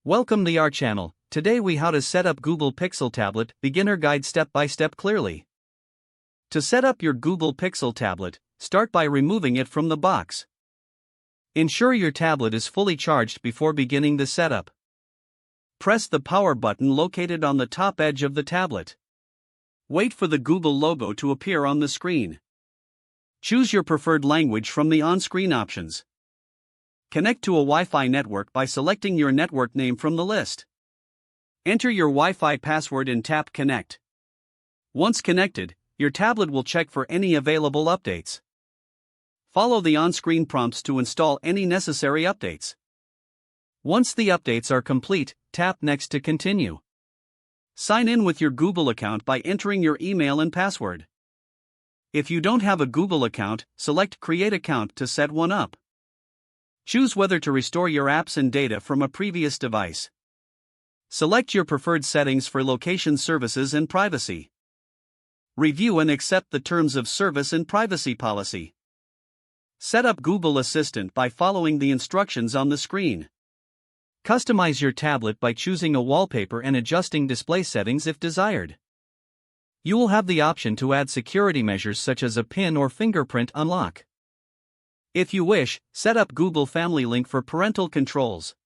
Welcome to our channel. Today we how to set up Google Pixel Tablet beginner guide step by step clearly. To set up your Google Pixel Tablet, start by removing it from the box. Ensure your tablet is fully charged before beginning the setup. Press the power button located on the top edge of the tablet. Wait for the Google logo to appear on the screen. Choose your preferred language from the on-screen options. Connect to a Wi-Fi network by selecting your network name from the list. Enter your Wi-Fi password and tap Connect. Once connected, your tablet will check for any available updates. Follow the on-screen prompts to install any necessary updates. Once the updates are complete, tap Next to continue. Sign in with your Google account by entering your email and password. If you don't have a Google account, select Create Account to set one up. Choose whether to restore your apps and data from a previous device. Select your preferred settings for location services and privacy. Review and accept the terms of service and privacy policy. Set up Google Assistant by following the instructions on the screen. Customize your tablet by choosing a wallpaper and adjusting display settings if desired. You will have the option to add security measures such as a PIN or fingerprint unlock. If you wish, set up Google Family Link for parental controls.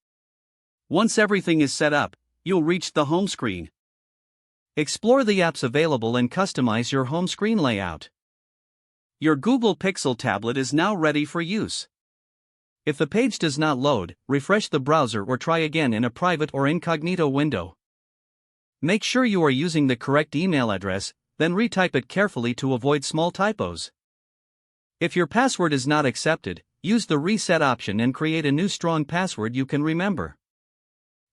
Once everything is set up, you'll reach the home screen. Explore the apps available and customize your home screen layout. Your Google Pixel tablet is now ready for use. If the page does not load, refresh the browser or try again in a private or incognito window. Make sure you are using the correct email address, then retype it carefully to avoid small typos. If your password is not accepted, use the reset option and create a new strong password you can remember.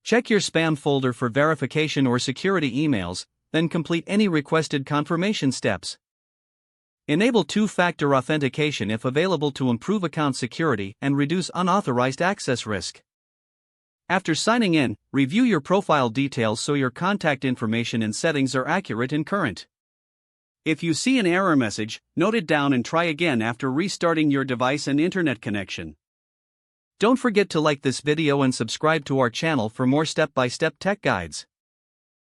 Check your spam folder for verification or security emails, then complete any requested confirmation steps. Enable two-factor authentication if available to improve account security and reduce unauthorized access risk. After signing in, review your profile details so your contact information and settings are accurate and current. If you see an error message, note it down and try again after restarting your device and internet connection. Don't forget to like this video and subscribe to our channel for more step-by-step tech guides.